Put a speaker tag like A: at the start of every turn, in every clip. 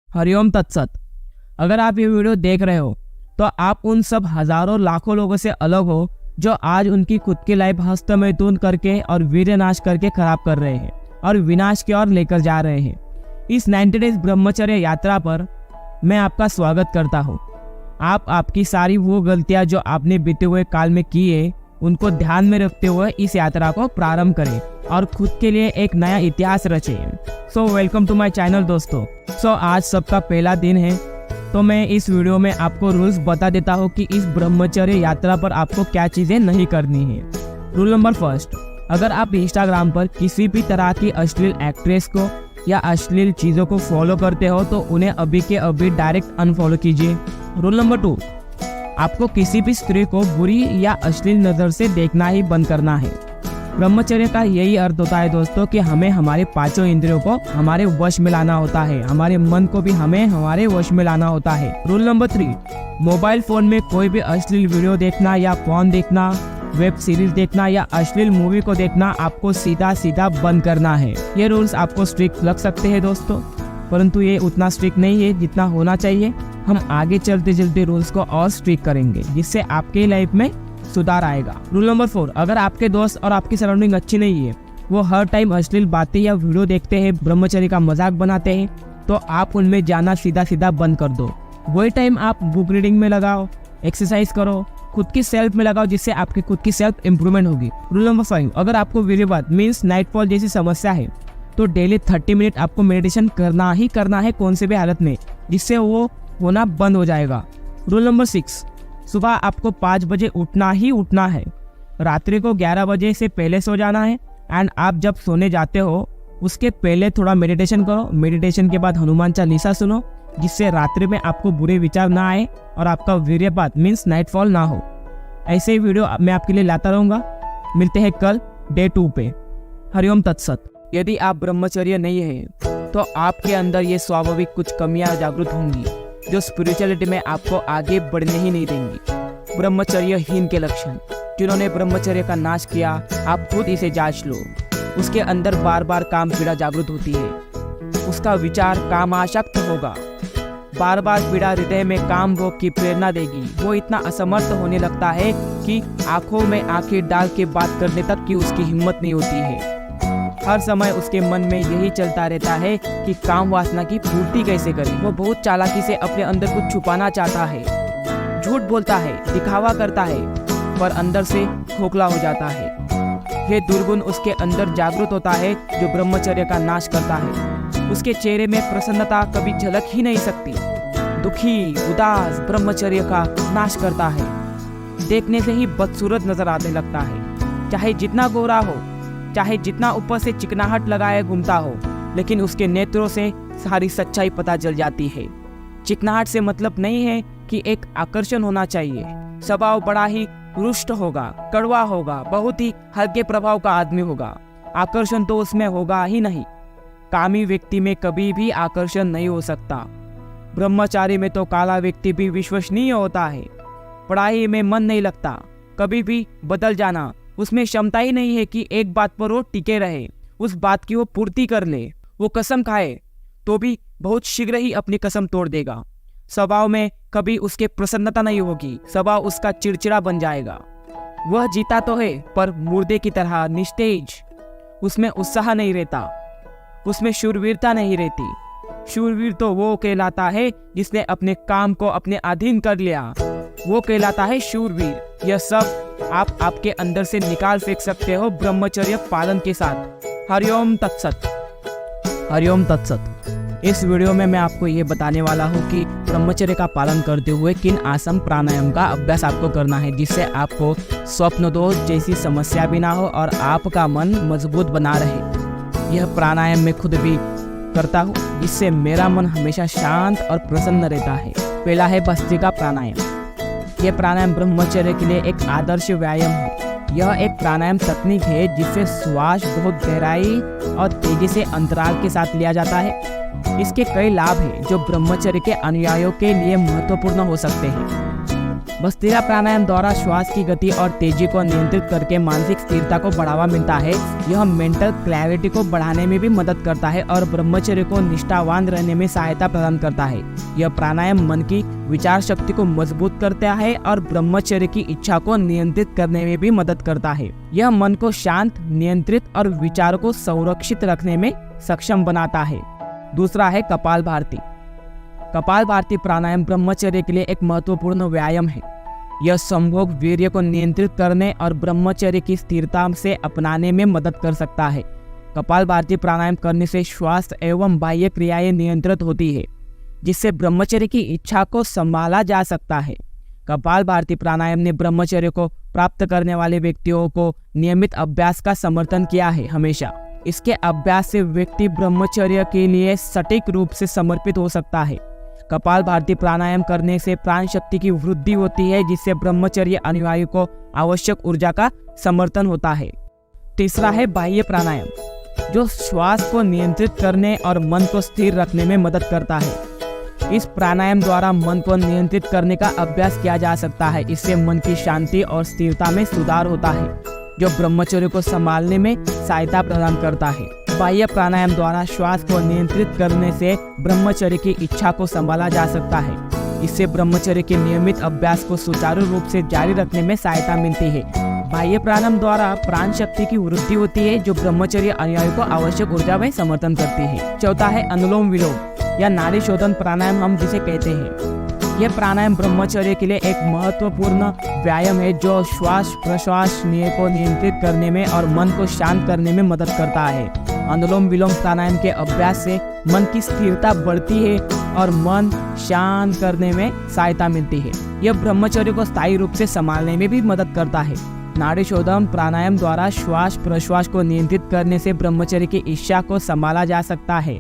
A: हरिओम तत्सत। अगर आप ये वीडियो देख रहे हो तो आप उन सब हजारों लाखों लोगों से अलग हो जो आज उनकी खुद की लाइफ हस्तमैथुन करके और वीर्यनाश करके खराब कर रहे हैं और विनाश की ओर लेकर जा रहे हैं। इस 90 डेज ब्रह्मचर्य यात्रा पर मैं आपका स्वागत करता हूँ। आप आपकी सारी वो गलतियाँ जो आपने बीते हुए काल में की है उनको ध्यान में रखते हुए इस यात्रा को प्रारंभ करें और खुद के लिए एक नया इतिहास रचें। So welcome to my channel दोस्तों। आज सबका पहला दिन है तो मैं इस वीडियो में आपको रूल्स बता देता हूँ कि इस ब्रह्मचर्य यात्रा पर आपको क्या चीज़ें नहीं करनी है। रूल नंबर फर्स्ट, अगर आप इंस्टाग्राम पर किसी भी तरह की अश्लील एक्ट्रेस को या अश्लील चीज़ों को फॉलो करते हो तो उन्हें अभी के अभी डायरेक्ट अनफॉलो कीजिए। रूल नंबर 2, आपको किसी भी स्त्री को बुरी या अश्लील नज़र से देखना ही बंद करना है। ब्रह्मचर्य का यही अर्थ होता है दोस्तों कि हमें हमारे पांचों इंद्रियों को हमारे वश में लाना होता है, हमारे मन को भी हमें हमारे वश में लाना होता है। रूल नंबर 3, मोबाइल फोन में कोई भी अश्लील वीडियो देखना या फोन देखना, वेब सीरीज देखना या अश्लील मूवी को देखना आपको सीधा सीधा बंद करना है। ये रूल्स आपको स्ट्रिक्ट लग सकते हैं दोस्तों, परंतु ये उतना स्ट्रिक्ट नहीं है जितना होना चाहिए। हम आगे चलते चलते रूल्स को और स्ट्रिक्ट करेंगे जिससे आपके लाइफ में सुधार आएगा। रूल नंबर 4, अगर आपके दोस्त और आपकी सराउंडिंग अच्छी नहीं है, वो हर टाइम अश्लील बातें या वीडियो देखते हैं, ब्रह्मचर्य का मजाक बनाते हैं, तो आप उनमें जाना सीधा सीधा बंद कर दो। वही टाइम आप बुक रीडिंग में लगाओ, एक्सरसाइज करो, खुद की सेल्फ में लगाओ जिससे आपकी खुद की सेल्फ इंप्रूवमेंट होगी। रूल नंबर 5, अगर आपको वीर्यवात मीन्स नाइटफॉल जैसी समस्या है तो डेली 30 मिनट आपको मेडिटेशन करना ही करना है कौन से भी हालत में, जिससे वो होना बंद हो जाएगा। रूल नंबर 6, सुबह आपको 5 बजे उठना ही उठना है, रात्रि को 11 बजे से पहले सो जाना है एंड आप जब सोने जाते हो उसके पहले थोड़ा मेडिटेशन करो। मेडिटेशन के बाद हनुमान चालीसा सुनो जिससे रात्रि में आपको बुरे विचार ना आए और आपका वीर्यपात मीन्स नाइटफॉल ना हो। ऐसे ही वीडियो मैं आपके लिए लाता रहूँगा। मिलते हैं कल डे 2 पे। हरिओम तत्सत। यदि आप ब्रह्मचर्य नहीं है तो आपके अंदर ये स्वाभाविक कुछ कमियां जागृत होंगी जो स्पिरिचुअलिटी में आपको आगे बढ़ने ही नहीं देंगी। ब्रह्मचर्यहीन के लक्षण, जिन्होंने ब्रह्मचर्य का नाश किया, आप खुद इसे जांच लो। उसके अंदर बार बार काम पीड़ा जागृत होती है, उसका विचार कामासक्त होगा, बार बार पीड़ा हृदय में काम भोग की प्रेरणा देगी। वो इतना असमर्थ होने लगता है कि आंखों में आंखें डाल के बात करने तक की उसकी हिम्मत नहीं होती है। हर समय उसके मन में यही चलता रहता है कि काम वासना की पूर्ति कैसे करे। वो बहुत चालाकी से अपने अंदर कुछ छुपाना चाहता है, झूठ बोलता है, दिखावा करता है, पर अंदर से खोखला हो जाता है। ये दुर्गुण उसके अंदर जागृत होता है जो ब्रह्मचर्य का नाश करता है। उसके चेहरे में प्रसन्नता कभी झलक ही नहीं सकती। दुखी उदास ब्रह्मचर्य का नाश करता है। देखने से ही बदसूरत नजर आने लगता है, चाहे जितना गोरा हो, चाहे जितना ऊपर से चिकनाहट लगाए घूमता हो, लेकिन उसके नेत्रों से सारी सच्चाई पता चल जाती है। चिकनाहट से मतलब नहीं है कि एक आकर्षण होना चाहिए। स्वभाव बड़ा ही रुष्ट होगा, कड़वा होगा, बहुत ही हल्के प्रभाव का आदमी होगा, आकर्षण तो उसमें होगा ही नहीं। कामी व्यक्ति में कभी भी आकर्षण नहीं हो सकता। ब्रह्मचारी में तो काला व्यक्ति भी विश्वसनीय होता है। पढ़ाई में मन नहीं लगता, कभी भी बदल जाना, उसमें क्षमता ही नहीं है कि एक बात पर वो टिके रहे, उस बात की वो पूर्ति कर ले। वो कसम खाए तो भी बहुत शीघ्र ही अपनी कसम तोड़ देगा। स्वभाव में कभी उसके प्रसन्नता नहीं होगी, स्वभाव उसका चिड़चिड़ा बन जाएगा। वह जीता तो है पर मुर्दे की तरह निस्तेज, उसमें उत्साह नहीं रहता, उसमें शूरवीरता नहीं रहती। शूरवीर तो वो कहलाता है जिसने अपने काम को अपने अधीन कर लिया, वो कहलाता है शूरवीर। यह सब आप आपके अंदर से निकाल फेंक सकते हो ब्रह्मचर्य पालन के साथ। हरिओम तत्सत। हरिओम तत्सत। इस वीडियो में मैं आपको ये बताने वाला हूँ कि ब्रह्मचर्य का पालन करते हुए किन आसन प्राणायाम का अभ्यास आपको करना है जिससे आपको स्वप्न दोष जैसी समस्या भी ना हो और आपका मन मजबूत बना रहे। यह प्राणायाम मैं खुद भी करता हूँ जिससे मेरा मन हमेशा शांत और प्रसन्न रहता है। पहला है भस्त्रिका प्राणायाम। यह प्राणायाम ब्रह्मचर्य के लिए एक आदर्श व्यायाम है। यह एक प्राणायाम तकनीक है जिससे श्वास बहुत गहराई और तेजी से अंतराल के साथ लिया जाता है। इसके कई लाभ हैं जो ब्रह्मचर्य के अनुयायियों के लिए महत्वपूर्ण हो सकते हैं। भस्त्रिका प्राणायाम द्वारा श्वास की गति और तेजी को नियंत्रित करके मानसिक स्थिरता को बढ़ावा मिलता है। यह मेंटल क्लैरिटी को बढ़ाने में भी मदद करता है और ब्रह्मचर्य को निष्ठावान रहने में सहायता प्रदान करता है। यह प्राणायाम मन की विचार शक्ति को मजबूत करता है और ब्रह्मचर्य की इच्छा को नियंत्रित करने में भी मदद करता है। यह मन को शांत, नियंत्रित और विचारों को संरक्षित रखने में सक्षम बनाता है। दूसरा है कपालभाति। कपालभाति प्राणायाम ब्रह्मचर्य के लिए एक महत्वपूर्ण व्यायाम है। यह संभोग वीर्य को नियंत्रित करने और ब्रह्मचर्य की स्थिरता से अपनाने में मदद कर सकता है। कपालभाति प्राणायाम करने से श्वास एवं बाह्य क्रियाएं नियंत्रित होती है, जिससे ब्रह्मचर्य की इच्छा को संभाला जा सकता है। कपालभाति प्राणायाम ने ब्रह्मचर्य को प्राप्त करने वाले व्यक्तियों को नियमित अभ्यास का समर्थन किया है। हमेशा इसके अभ्यास से व्यक्ति ब्रह्मचर्य के लिए सटीक रूप से समर्पित हो सकता है। कपालभाति प्राणायाम करने से प्राण शक्ति की वृद्धि होती है, जिससे ब्रह्मचर्य अनुयायी को आवश्यक ऊर्जा का समर्थन होता है। तीसरा है बाह्य प्राणायाम, जो श्वास को नियंत्रित करने और मन को स्थिर रखने में मदद करता है। इस प्राणायाम द्वारा मन को नियंत्रित करने का अभ्यास किया जा सकता है। इससे मन की शांति और स्थिरता में सुधार होता है, जो ब्रह्मचर्य को संभालने में सहायता प्रदान करता है। बाह्य प्राणायाम द्वारा श्वास को नियंत्रित करने से ब्रह्मचर्य की इच्छा को संभाला जा सकता है। इससे ब्रह्मचर्य के नियमित अभ्यास को सुचारू रूप से जारी रखने में सहायता मिलती है। बाह्य प्राणायाम द्वारा प्राण शक्ति की वृद्धि होती है, जो ब्रह्मचर्य अनुयायी को आवश्यक ऊर्जा में समर्थन करती है। चौथा है अनुलोम विलोम या नाड़ी शोधन प्राणायाम, हम जिसे कहते हैं। यह प्राणायाम ब्रह्मचर्य के लिए एक महत्वपूर्ण व्यायाम है, जो श्वास प्रश्वास को नियंत्रित करने में और मन को शांत करने में मदद करता है। अनुलोम विलोम प्राणायाम के अभ्यास से मन की स्थिरता बढ़ती है और मन शांत करने में सहायता मिलती है। यह ब्रह्मचर्य को स्थायी रूप से संभालने में भी मदद करता है। नाड़ी शोधन प्राणायाम द्वारा श्वास प्रश्वास को नियंत्रित करने से ब्रह्मचर्य की इच्छा को संभाला जा सकता है।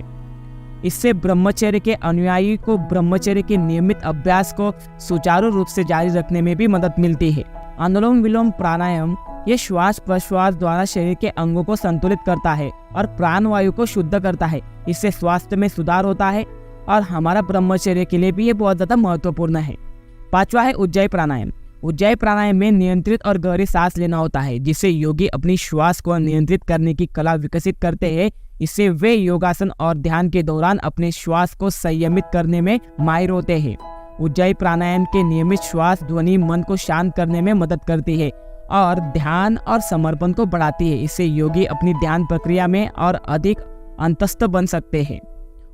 A: इससे ब्रह्मचर्य के अनुयायी को ब्रह्मचर्य के नियमित अभ्यास को सुचारू रूप से जारी रखने में भी मदद मिलती है। अनुलोम विलोम प्राणायाम ये श्वास प्रश्वास द्वारा शरीर के अंगों को संतुलित करता है और प्राणवायु को शुद्ध करता है। इससे स्वास्थ्य में सुधार होता है और हमारा ब्रह्मचर्य के लिए भी ये बहुत ज्यादा महत्वपूर्ण है। पांचवा है उज्जाई प्राणायाम। उज्जाई प्राणायाम में नियंत्रित और गहरी सांस लेना होता है, जिससे योगी अपनी श्वास को नियंत्रित करने की कला विकसित करते हैं। इससे वे योगासन और ध्यान के दौरान अपने श्वास को संयमित करने में माहिर होते हैं। उज्जाई प्राणायाम के नियमित श्वास ध्वनि मन को शांत करने में मदद करती है और ध्यान और समर्पण को बढ़ाती है। इससे योगी अपनी ध्यान प्रक्रिया में और अधिक अंतस्थ बन सकते हैं।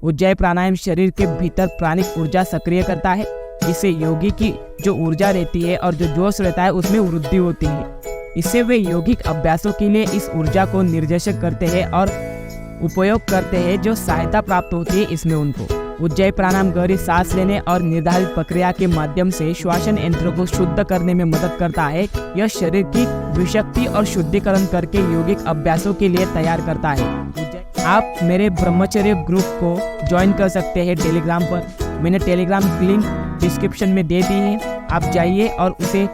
A: उज्जाई प्राणायाम शरीर के भीतर प्राणिक ऊर्जा सक्रिय करता है, जिससे योगी की जो ऊर्जा रहती है और जो जोश रहता है उसमें वृद्धि होती है। इससे वे यौगिक अभ्यासों के लिए इस ऊर्जा को निर्देशित करते हैं और उपयोग करते हैं, जो सहायता प्राप्त होती है इसमें उनको। उज्जाई प्राणायाम गहरी सांस लेने और निर्धारित प्रक्रिया के माध्यम से श्वसन यंत्र को शुद्ध करने में मदद करता है। यह शरीर की विशक्ति और शुद्धिकरण करके यौगिक अभ्यासों के लिए तैयार करता है। आप मेरे ब्रह्मचर्य ग्रुप को ज्वाइन कर सकते हैं टेलीग्राम पर। मैंने टेलीग्राम लिंक डिस्क्रिप्शन में दे दी है, आप जाइए और उसे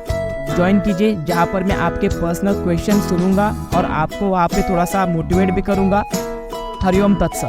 A: ज्वाइन कीजिए, जहाँ पर मैं आपके पर्सनल क्वेश्चन सुनूंगा और आपको वहाँ पे थोड़ा सा मोटिवेट भी करूंगा। हरिओम तत्सत।